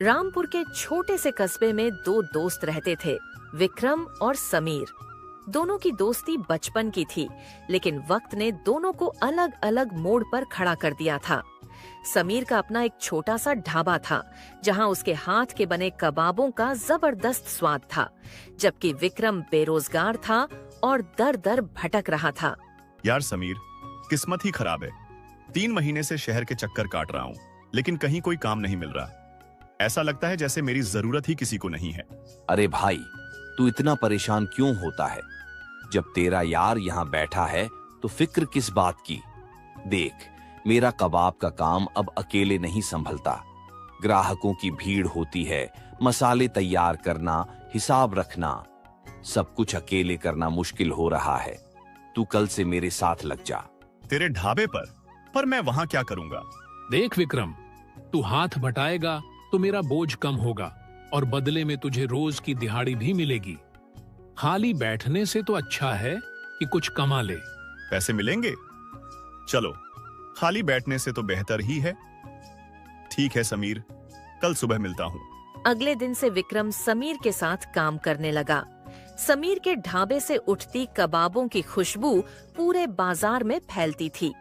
रामपुर के छोटे से कस्बे में दो दोस्त रहते थे, विक्रम और समीर। दोनों की दोस्ती बचपन की थी, लेकिन वक्त ने दोनों को अलग अलग मोड़ पर खड़ा कर दिया था। समीर का अपना एक छोटा सा ढाबा था, जहां उसके हाथ के बने कबाबों का जबरदस्त स्वाद था, जबकि विक्रम बेरोजगार था और दर दर भटक रहा था। यार समीर, किस्मत ही खराब है। 3 महीने से शहर के चक्कर काट रहा हूँ, लेकिन कहीं कोई काम नहीं मिल रहा। ऐसा लगता है जैसे मेरी जरूरत ही किसी को नहीं है। अरे भाई, तू इतना परेशान क्यों होता है? जब तेरा यार यहाँ बैठा है तो फिक्र किस बात की? देख, मेरा कबाब का काम अब अकेले नहीं संभलता। ग्राहकों की भीड़ होती है, मसाले तैयार करना, हिसाब रखना, सब कुछ अकेले करना मुश्किल हो रहा है। तू कल से मेरे साथ लग जा। तेरे ढाबे पर मैं वहां क्या करूंगा? देख विक्रम, तू हाथ बटाएगा तो मेरा बोझ कम होगा और बदले में तुझे रोज की दिहाड़ी भी मिलेगी। खाली बैठने से तो अच्छा है कि कुछ कमा ले। पैसे मिलेंगे? चलो, खाली बैठने से तो बेहतर ही है। ठीक है समीर, कल सुबह मिलता हूँ। अगले दिन से विक्रम समीर के साथ काम करने लगा। समीर के ढाबे से उठती कबाबों की खुशबू पूरे बाजार में फैलती थी।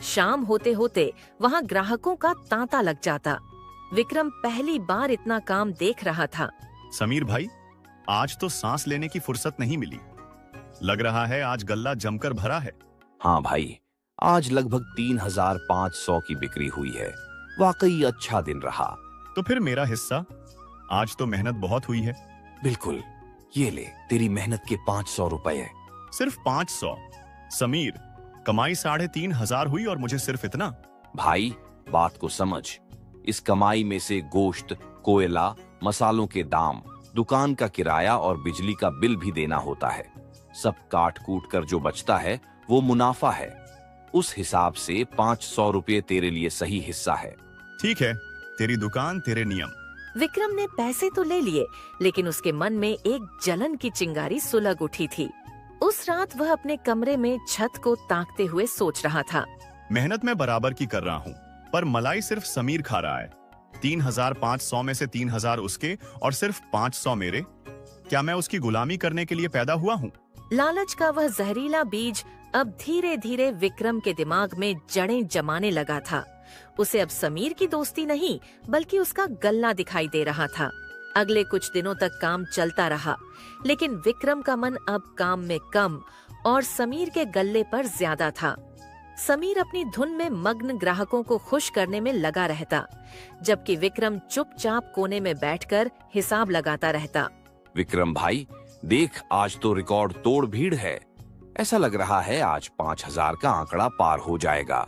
शाम होते होते वहाँ ग्राहकों का तांता लग जाता। विक्रम पहली बार इतना काम देख रहा था। समीर भाई, आज तो सांस लेने की फुर्सत नहीं मिली। लग रहा है आज गल्ला जमकर भरा है। हाँ भाई, आज लगभग 3500 की बिक्री हुई है। वाकई अच्छा दिन रहा। तो फिर मेरा हिस्सा? आज तो मेहनत बहुत हुई है। बिल्कुल, ये ले तेरी मेहनत के 500 रुपए। सिर्फ 500? समीर, कमाई 3500 हुई और मुझे सिर्फ इतना? भाई, बात को समझ। इस कमाई में से गोश्त, कोयला, मसालों के दाम, दुकान का किराया और बिजली का बिल भी देना होता है। सब काट कूट कर जो बचता है वो मुनाफा है। उस हिसाब से 500 रुपये तेरे लिए सही हिस्सा है। ठीक है, तेरी दुकान, तेरे नियम। विक्रम ने पैसे तो ले लिए, लेकिन उसके मन में एक जलन की चिंगारी सुलग उठी थी। उस रात वह अपने कमरे में छत को ताकते हुए सोच रहा था। मेहनत मैं बराबर की कर रहा हूँ, पर मलाई सिर्फ समीर खा रहा है। 3500 में से 3000 उसके और सिर्फ 500 मेरे। क्या मैं उसकी गुलामी करने के लिए पैदा हुआ हूँ? लालच का वह जहरीला बीज अब धीरे धीरे विक्रम के दिमाग में जड़ें जमाने लगा था। उसे अब समीर की दोस्ती नहीं, बल्कि उसका गल्ला दिखाई दे रहा था। अगले कुछ दिनों तक काम चलता रहा, लेकिन विक्रम का मन अब काम में कम और समीर के गल्ले पर ज्यादा था। समीर अपनी धुन में मग्न ग्राहकों को खुश करने में लगा रहता, जबकि विक्रम चुपचाप कोने में बैठकर हिसाब लगाता रहता। विक्रम भाई, देख, आज तो रिकॉर्ड तोड़ भीड़ है। ऐसा लग रहा है आज 5000 का आंकड़ा पार हो जाएगा।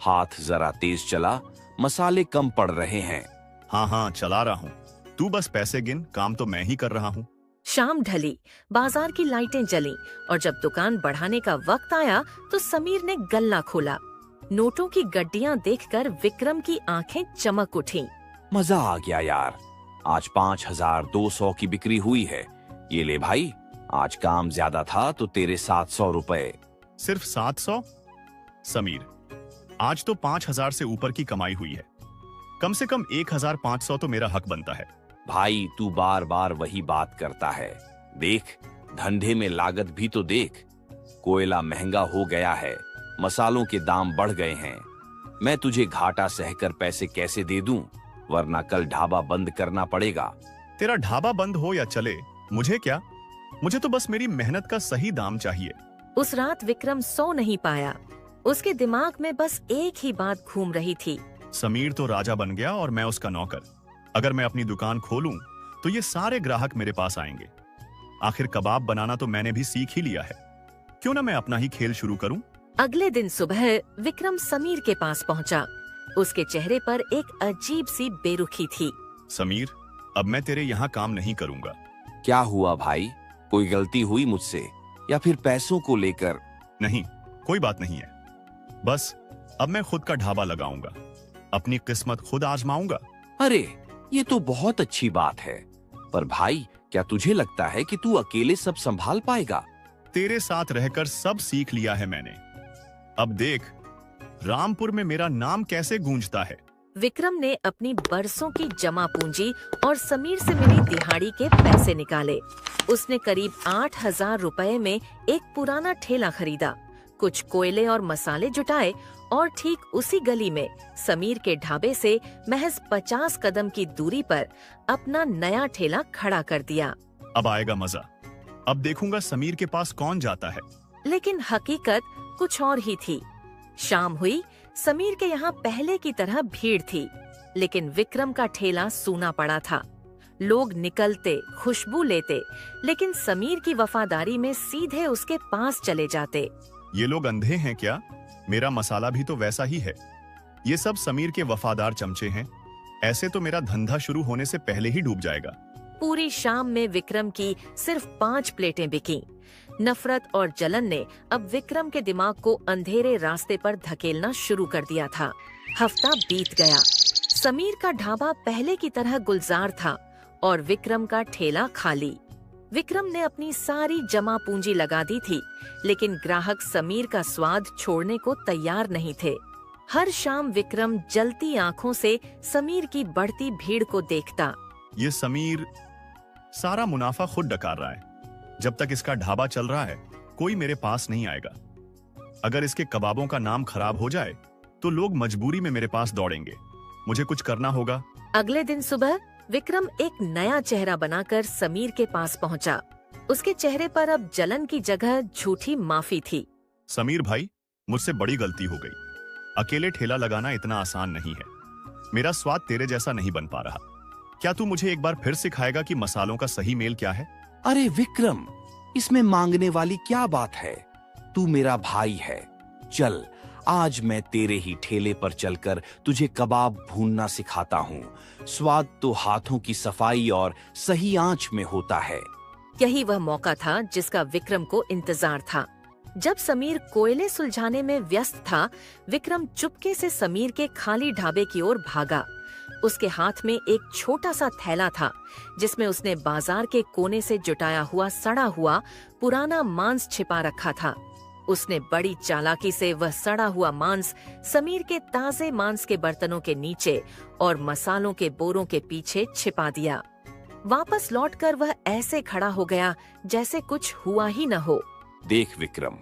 हाथ जरा तेज चला, मसाले कम पड़ रहे हैं। हाँ, चला रहा हूँ। तू बस पैसे गिन, काम तो मैं ही कर रहा हूँ। शाम ढली, बाजार की लाइटें जलीं और जब दुकान बढ़ाने का वक्त आया तो समीर ने गल्ला खोला। नोटों की गड्डियां देखकर विक्रम की आंखें चमक उठीं। मजा आ गया यार, आज 5200 की बिक्री हुई है। ये ले भाई, आज काम ज्यादा था तो तेरे 700 रुपए। सिर्फ 700? समीर, आज तो 5000 से ऊपर की कमाई हुई है। कम से कम 1500 तो मेरा हक बनता है। भाई, तू बार बार वही बात करता है। देख, धंधे में लागत भी तो देख। कोयला महंगा हो गया है, मसालों के दाम बढ़ गए हैं। मैं तुझे घाटा सहकर पैसे कैसे दे दूं? वरना कल ढाबा बंद करना पड़ेगा। तेरा ढाबा बंद हो या चले, मुझे क्या? मुझे तो बस मेरी मेहनत का सही दाम चाहिए। उस रात विक्रम सो नहीं पाया। उसके दिमाग में बस एक ही बात घूम रही थी। समीर तो राजा बन गया और मैं उसका नौकर। अगर मैं अपनी दुकान खोलूं तो ये सारे ग्राहक मेरे पास आएंगे। आखिर कबाब बनाना तो मैंने भी सीख ही लिया है, क्यों ना मैं अपना ही खेल शुरू करूं? अगले दिन सुबह विक्रम समीर के पास पहुंचा। उसके चेहरे पर एक अजीब सी बेरुखी थी। समीर, अब मैं तेरे यहाँ काम नहीं करूंगा। क्या हुआ भाई? कोई गलती हुई मुझसे या फिर पैसों को लेकर? नहीं, कोई बात नहीं है। बस अब मैं खुद का ढाबा लगाऊंगा, अपनी किस्मत खुद आजमाऊंगा। अरे, ये तो बहुत अच्छी बात है। पर भाई, क्या तुझे लगता है कि तू अकेले सब संभाल पाएगा? तेरे साथ रहकर सब सीख लिया है मैंने। अब देख, रामपुर में मेरा नाम कैसे गूंजता है। विक्रम ने अपनी बरसों की जमा पूंजी और समीर से मिली दिहाड़ी के पैसे निकाले। उसने करीब 8,000 रुपए में एक पुराना ठेला खरीदा, कुछ कोयले और मसाले जुटाए और ठीक उसी गली में समीर के ढाबे से महज 50 कदम की दूरी पर अपना नया ठेला खड़ा कर दिया। अब आएगा मजा। अब देखूंगा समीर के पास कौन जाता है। लेकिन हकीकत कुछ और ही थी। शाम हुई, समीर के यहाँ पहले की तरह भीड़ थी, लेकिन विक्रम का ठेला सूना पड़ा था। लोग निकलते, खुशबू लेते, लेकिन समीर की वफादारी में सीधे उसके पास चले जाते। ये लोग अंधे हैं क्या? मेरा मसाला भी तो वैसा ही है। ये सब समीर के वफादार चमचे हैं। ऐसे तो मेरा धंधा शुरू होने से पहले ही डूब जाएगा। पूरी शाम में विक्रम की सिर्फ 5 प्लेटें बिकीं। नफरत और जलन ने अब विक्रम के दिमाग को अंधेरे रास्ते पर धकेलना शुरू कर दिया था। हफ्ता बीत गया। समीर का ढाबा पहले की तरह गुलजार था और विक्रम का ठेला खाली। विक्रम ने अपनी सारी जमा पूंजी लगा दी थी, लेकिन ग्राहक समीर का स्वाद छोड़ने को तैयार नहीं थे। हर शाम विक्रम जलती आंखों से समीर की बढ़ती भीड़ को देखता। ये समीर सारा मुनाफा खुद डकार रहा है। जब तक इसका ढाबा चल रहा है, कोई मेरे पास नहीं आएगा। अगर इसके कबाबों का नाम खराब हो जाए, तो लोग मजबूरी में मेरे पास दौड़ेंगे। मुझे कुछ करना होगा। अगले दिन सुबह विक्रम एक नया चेहरा बनाकर समीर के पास पहुंचा। उसके चेहरे पर अब जलन की जगह झूठी माफी थी। समीर भाई, मुझसे बड़ी गलती हो गई। अकेले ठेला लगाना इतना आसान नहीं है। मेरा स्वाद तेरे जैसा नहीं बन पा रहा। क्या तू मुझे एक बार फिर सिखाएगा कि मसालों का सही मेल क्या है? अरे विक्रम, इसमें मांगने वाली क्या बात है? तू मेरा भाई है। चल, आज मैं तेरे ही ठेले पर चलकर तुझे कबाब भूनना सिखाता हूँ। स्वाद तो हाथों की सफाई और सही आंच में होता है। यही वह मौका था जिसका विक्रम को इंतजार था। जब समीर कोयले सुलझाने में व्यस्त था, विक्रम चुपके से समीर के खाली ढाबे की ओर भागा। उसके हाथ में एक छोटा सा थैला था, जिसमें उसने बाजार के कोने से जुटाया हुआ सड़ा हुआ पुराना मांस छिपा रखा था। उसने बड़ी चालाकी से वह सड़ा हुआ मांस समीर के ताजे मांस के बर्तनों के नीचे और मसालों के बोरों के पीछे छिपा दिया। वापस लौटकर वह ऐसे खड़ा हो गया जैसे कुछ हुआ ही न हो। देख विक्रम,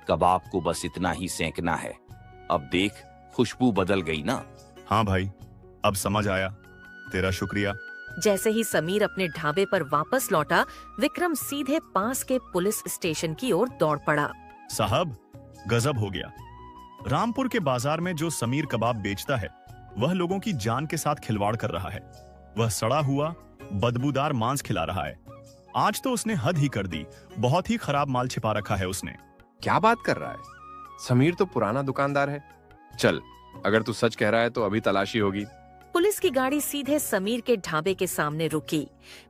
कबाब को बस इतना ही सेंकना है। अब देख, खुशबू बदल गई ना? हाँ भाई, अब समझ आया। तेरा शुक्रिया। जैसे ही समीर अपने ढाबे पर वापस लौटा, विक्रम सीधे पास के पुलिस स्टेशन की ओर दौड़ पड़ा। साहब, गजब हो गया। रामपुर के बाजार में जो समीर कबाब बेचता है, वह लोगों की जान के साथ खिलवाड़ कर रहा है। वह सड़ा हुआ बदबूदार मांस खिला रहा है। आज तो उसने हद ही कर दी। बहुत ही खराब माल छिपा रखा है उसने। क्या बात कर रहा है? समीर तो पुराना दुकानदार है। चल, अगर तू सच कह रहा है तो अभी तलाशी होगी। पुलिस की गाड़ी सीधे समीर के ढाबे के सामने रुकी।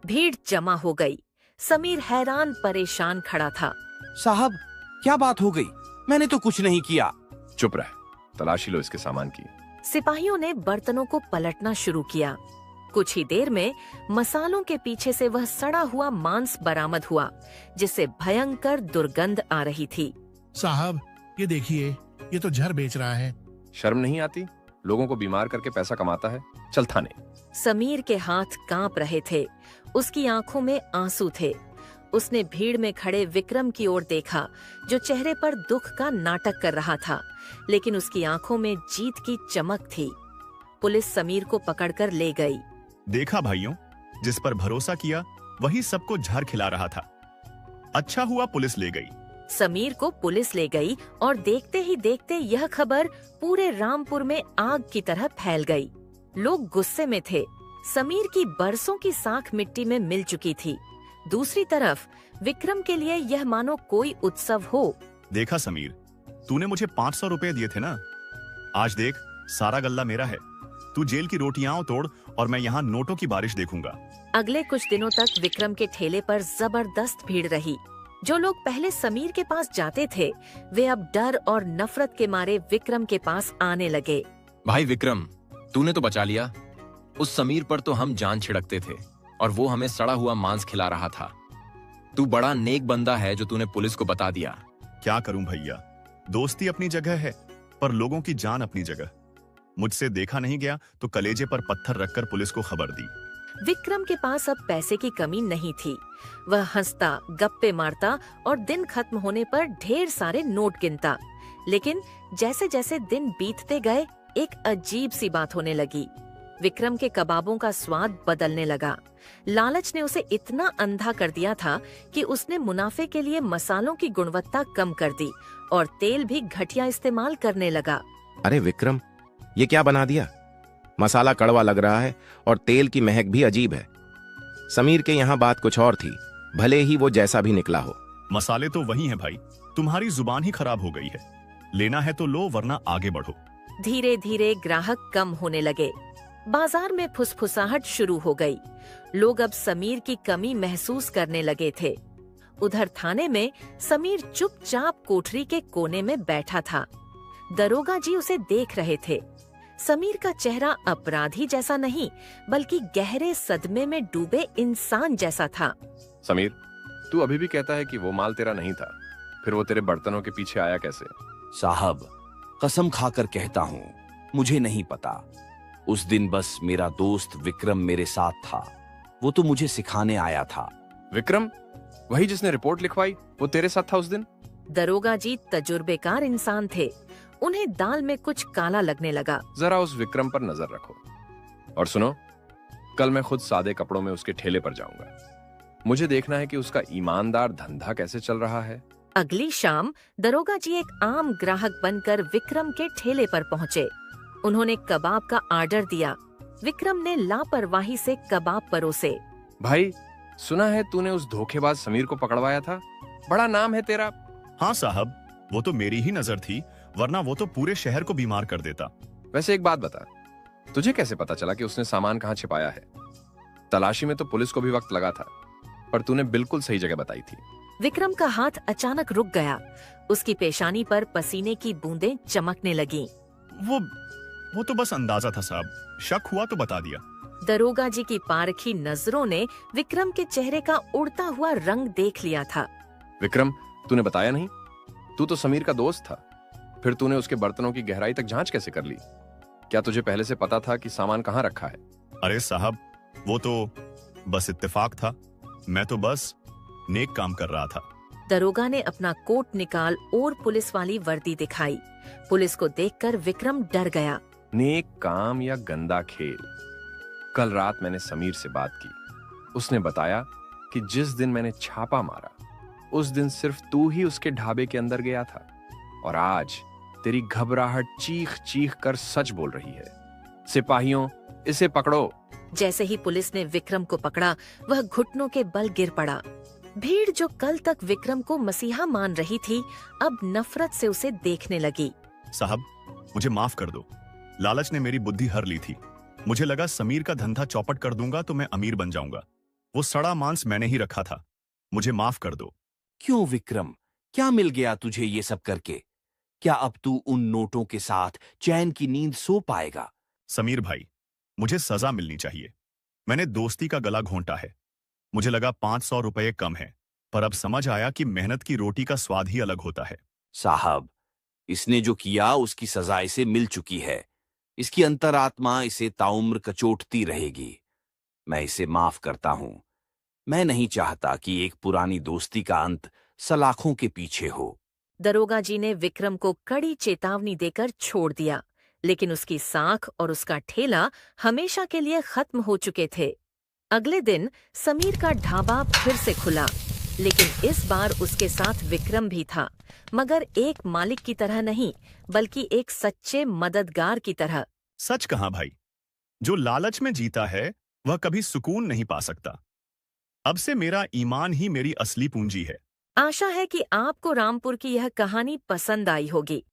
भीड़ जमा हो गई। समीर हैरान परेशान खड़ा था। साहब, क्या बात हो गई? मैंने तो कुछ नहीं किया। चुप रह, तलाशी लो इसके सामान की। सिपाहियों ने बर्तनों को पलटना शुरू किया। कुछ ही देर में मसालों के पीछे से वह सड़ा हुआ मांस बरामद हुआ, जिससे भयंकर दुर्गंध आ रही थी। साहब, ये देखिए, ये तो जहर बेच रहा है। शर्म नहीं आती? लोगों को बीमार करके पैसा कमाता है। चल थाने। समीर के हाथ कांप रहे थे। उसकी आंखों में आंसू थे। उसने भीड़ में खड़े विक्रम की ओर देखा, जो चेहरे पर दुख का नाटक कर रहा था, लेकिन उसकी आंखों में जीत की चमक थी। पुलिस समीर को पकड़कर ले गई। देखा भाइयों, जिस पर भरोसा किया वही सबको जहर खिला रहा था। अच्छा हुआ पुलिस ले गई। समीर को पुलिस ले गई और देखते ही देखते यह खबर पूरे रामपुर में आग की तरह फैल गई। लोग गुस्से में थे। समीर की बरसों की साख मिट्टी में मिल चुकी थी। दूसरी तरफ विक्रम के लिए यह मानो कोई उत्सव हो। देखा समीर, तूने मुझे 500 रुपए दिए थे ना? आज देख, सारा गल्ला मेरा है। तू जेल की रोटियां तोड़ और मैं यहाँ नोटों की बारिश देखूंगा। अगले कुछ दिनों तक विक्रम के ठेले पर जबरदस्त भीड़ रही। जो लोग पहले समीर के पास जाते थे, वे अब डर और नफरत के मारे विक्रम के पास आने लगे। भाई विक्रम, तूने तो बचा लिया। उस समीर पर तो हम जान छिड़कते थे और वो हमें सड़ा हुआ मांस खिला रहा था। तू बड़ा नेक बंदा है जो तूने पुलिस को बता दिया। क्या करूं भैया, दोस्ती अपनी जगह है, पर लोगों की जान अपनी जगह। मुझसे देखा नहीं गया तो कलेजे पर पत्थर रखकर पुलिस को खबर दी। विक्रम के पास अब पैसे की कमी नहीं थी। वह हंसता, गप्पे मारता और दिन खत्म होने पर ढेर सारे नोट गिनता। लेकिन जैसे जैसे दिन बीतते गए, एक अजीब सी बात होने लगी। विक्रम के कबाबों का स्वाद बदलने लगा। लालच ने उसे इतना अंधा कर दिया था कि उसने मुनाफे के लिए मसालों की गुणवत्ता कम कर दी और तेल भी घटिया इस्तेमाल करने लगा। अरे विक्रम, ये क्या बना दिया? मसाला कड़वा लग रहा है और तेल की महक भी अजीब है। समीर के यहाँ बात कुछ और थी, भले ही वो जैसा भी निकला हो। मसाले तो वही हैं भाई, तुम्हारी जुबान ही खराब हो गई है। लेना है तो लो, वरना आगे बढ़ो। धीरे धीरे ग्राहक कम होने लगे। बाजार में फुसफुसाहट शुरू हो गई। लोग अब समीर की कमी महसूस करने लगे थे। उधर थाने में समीर चुपचाप कोठरी के कोने में बैठा था। दरोगा जी उसे देख रहे थे। समीर का चेहरा अपराधी जैसा नहीं, बल्कि गहरे सदमे में डूबे इंसान जैसा था। समीर, तू अभी भी कहता है कि वो माल तेरा नहीं था, फिर वो तेरे बर्तनों के पीछे आया कैसे? साहब, कसम खाकर कहता हूँ, मुझे नहीं पता। उस दिन बस मेरा दोस्त विक्रम मेरे साथ था। वो तो मुझे सिखाने आया था। विक्रम, वही जिसने रिपोर्ट लिखवाई, वो तेरे साथ था उस दिन? दरोगा जी तजुर्बेकार इंसान थे। उन्हें दाल में कुछ काला लगने लगा। जरा उस विक्रम पर नजर रखो। और सुनो, कल मैं खुद सादे कपड़ों में उसके ठेले पर जाऊंगा। मुझे देखना है कि उसका ईमानदार धंधा कैसे चल रहा है। अगली शाम दरोगा जी एक आम ग्राहक बनकर विक्रम के ठेले पर पहुँचे। उन्होंने कबाब का ऑर्डर दिया। विक्रम ने लापरवाही से कबाब परोसे। भाई, सुना है तूने उस धोखेबाज समीर को पकड़वाया था? बड़ा नाम है तेरा। हाँ साहब, वो तो मेरी ही नजर थी, वरना वो तो पूरे शहर को बीमार कर देता। वैसे एक बात बता, तुझे कैसे पता चला कि उसने सामान कहाँ छिपाया है? तलाशी में तो पुलिस को भी वक्त लगा था, पर तूने बिल्कुल सही जगह बताई थी। विक्रम का हाथ अचानक रुक गया। उसकी पेशानी पर पसीने की बूंदें चमकने लगीं। वो तो बस अंदाजा था साहब, शक हुआ तो बता दिया। दरोगा जी की पारखी नजरों ने विक्रम के चेहरे का उड़ता हुआ रंग देख लिया था। विक्रम, तूने बताया नहीं? तू तो समीर का दोस्त था, फिर तूने उसके बर्तनों की गहराई तक जांच कैसे कर ली? क्या तुझे पहले से पता था कि सामान कहाँ रखा है? अरे साहब, वो तो बस इत्तेफाक था। मैं तो बस नेक काम कर रहा था। दरोगा ने अपना कोट निकाल और पुलिस वाली वर्दी दिखाई। पुलिस को देखकर विक्रम डर गया। नेक काम या गंदा खेल? कल रात मैंने समीर से बात की। उसने बताया कि जिस दिन मैंने छापा मारा, उस दिन सिर्फ तू ही उसके ढाबे के अंदर गया था। और आज तेरी घबराहट चीख चीख कर सच बोल रही है। सिपाहियों, इसे पकड़ो। जैसे ही पुलिस ने विक्रम को पकड़ा, वह घुटनों के बल गिर पड़ा। भीड़ जो कल तक विक्रम को मसीहा मान रही थी, अब नफरत से उसे देखने लगी। साहब, मुझे माफ कर दो। लालच ने मेरी बुद्धि हर ली थी। मुझे लगा समीर का धंधा चौपट कर दूंगा तो मैं अमीर बन जाऊंगा। वो सड़ा मांस मैंने ही रखा था। मुझे माफ कर दो। क्यों विक्रम, क्या मिल गया तुझे ये सब करके? क्या अब तू उन नोटों के साथ चैन की नींद सो पाएगा? समीर भाई, मुझे सजा मिलनी चाहिए। मैंने दोस्ती का गला घोंटा है। मुझे लगा 500 रुपये कम है, पर अब समझ आया कि मेहनत की रोटी का स्वाद ही अलग होता है। साहब, इसने जो किया उसकी सजा इसे मिल चुकी है। इसकी अंतरात्मा इसे ताउम्र कचोटती रहेगी। मैं इसे माफ करता हूं। मैं नहीं चाहता कि एक पुरानी दोस्ती का अंत सलाखों के पीछे हो। दरोगा जी ने विक्रम को कड़ी चेतावनी देकर छोड़ दिया, लेकिन उसकी साख और उसका ठेला हमेशा के लिए खत्म हो चुके थे। अगले दिन समीर का ढाबा फिर से खुला, लेकिन इस बार उसके साथ विक्रम भी था, मगर एक मालिक की तरह नहीं, बल्कि एक सच्चे मददगार की तरह। सच कहा भाई, जो लालच में जीता है वह कभी सुकून नहीं पा सकता। अब से मेरा ईमान ही मेरी असली पूंजी है। आशा है कि आपको रामपुर की यह कहानी पसंद आई होगी।